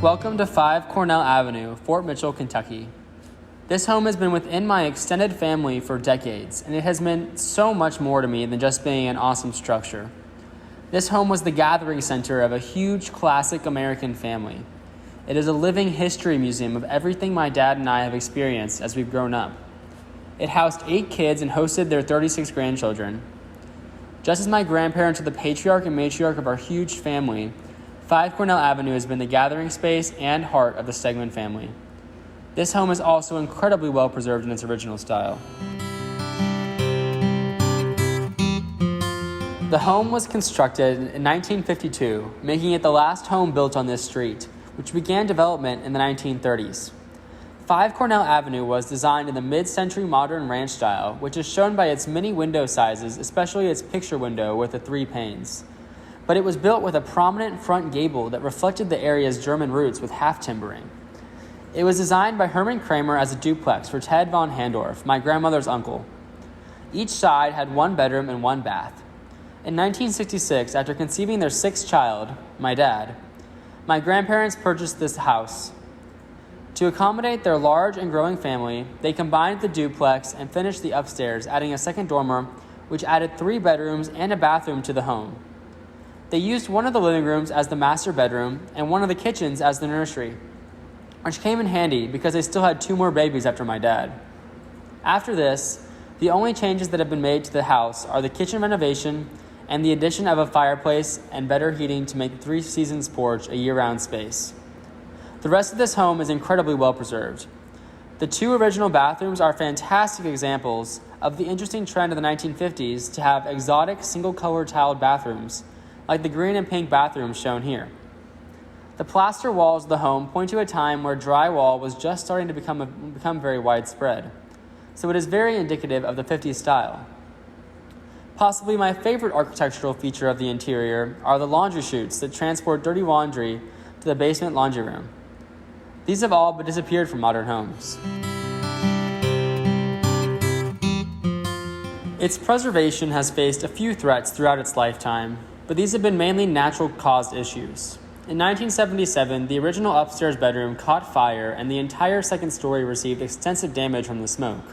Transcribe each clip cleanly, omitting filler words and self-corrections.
Welcome to 5 Cornell Avenue, Fort Mitchell, Kentucky. This home has been within my extended family for decades, and it has meant so much more to me than just being an awesome structure. This home was the gathering center of a huge classic American family. It is a living history museum of everything my dad and I have experienced as we've grown up. It housed 8 kids and hosted their 36 grandchildren. Just as my grandparents are the patriarch and matriarch of our huge family, 5 Cornell Avenue has been the gathering space and heart of the Stegman family. This home is also incredibly well preserved in its original style. The home was constructed in 1952, making it the last home built on this street, which began development in the 1930s. 5 Cornell Avenue was designed in the mid-century modern ranch style, which is shown by its many window sizes, especially its picture window with the 3 panes. But it was built with a prominent front gable that reflected the area's German roots with half timbering. It was designed by Herman Kramer as a duplex for Ted von Handorf, my grandmother's uncle. Each side had 1 bedroom and 1 bath. In 1966, after conceiving their 6th child, my dad, my grandparents purchased this house. To accommodate their large and growing family, they combined the duplex and finished the upstairs, adding a second dormer, which added 3 bedrooms and a bathroom to the home. They used one of the living rooms as the master bedroom and one of the kitchens as the nursery, which came in handy because they still had 2 more babies after my dad. After this, the only changes that have been made to the house are the kitchen renovation and the addition of a fireplace and better heating to make the 3 Seasons porch a year-round space. The rest of this home is incredibly well preserved. The 2 original bathrooms are fantastic examples of the interesting trend of the 1950s to have exotic single-color tiled bathrooms, like the green and pink bathrooms shown here. The plaster walls of the home point to a time where drywall was just starting to become very widespread, so it is very indicative of the 50s style. Possibly my favorite architectural feature of the interior are the laundry chutes that transport dirty laundry to the basement laundry room. These have all but disappeared from modern homes. Its preservation has faced a few threats throughout its lifetime, but these have been mainly natural-caused issues. In 1977, the original upstairs bedroom caught fire and the entire second story received extensive damage from the smoke.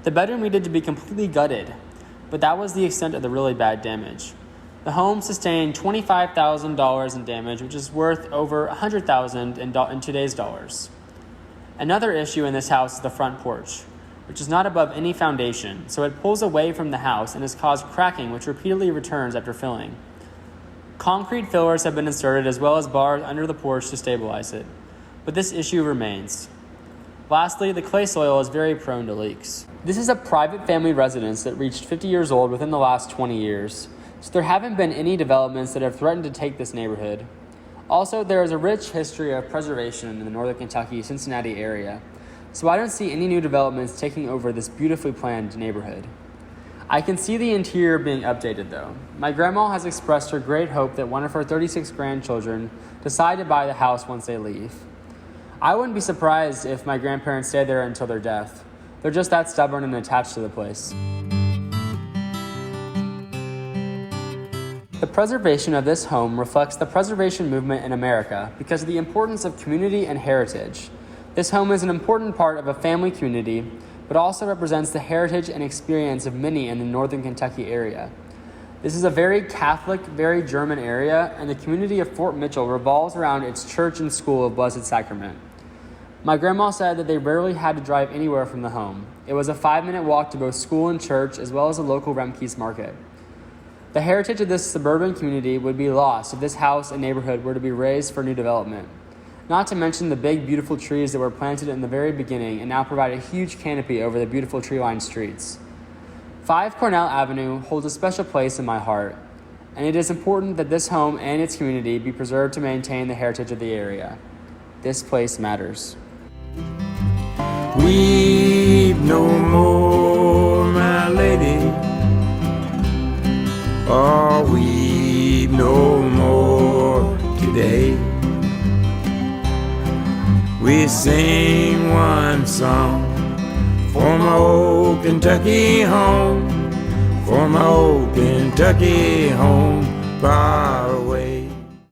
The bedroom needed to be completely gutted, but that was the extent of the really bad damage. The home sustained $25,000 in damage, which is worth over $100,000 in today's dollars. Another issue in this house is the front porch, which is not above any foundation, so it pulls away from the house and has caused cracking, which repeatedly returns after filling. Concrete fillers have been inserted as well as bars under the porch to stabilize it, but this issue remains. Lastly, the clay soil is very prone to leaks. This is a private family residence that reached 50 years old within the last 20 years, so there haven't been any developments that have threatened to take this neighborhood. Also, there is a rich history of preservation in the northern Kentucky, Cincinnati area, so I don't see any new developments taking over this beautifully planned neighborhood. I can see the interior being updated though. My grandma has expressed her great hope that one of her 36 grandchildren decide to buy the house once they leave. I wouldn't be surprised if my grandparents stay there until their death. They're just that stubborn and attached to the place. The preservation of this home reflects the preservation movement in America because of the importance of community and heritage. This home is an important part of a family community, but also represents the heritage and experience of many in the northern Kentucky area. This is a very Catholic, very German area, and the community of Fort Mitchell revolves around its church and school of Blessed Sacrament. My grandma said that they rarely had to drive anywhere from the home. It was a 5-minute walk to both school and church, as well as a local Remke's market. The heritage of this suburban community would be lost if this house and neighborhood were to be razed for new development. Not to mention the big, beautiful trees that were planted in the very beginning and now provide a huge canopy over the beautiful tree-lined streets. 5 Cornell Avenue holds a special place in my heart, and it is important that this home and its community be preserved to maintain the heritage of the area. This place matters. Weep no more, my lady. Oh, weep no more today. We sing one song for my old Kentucky home, for my old Kentucky home. Bye.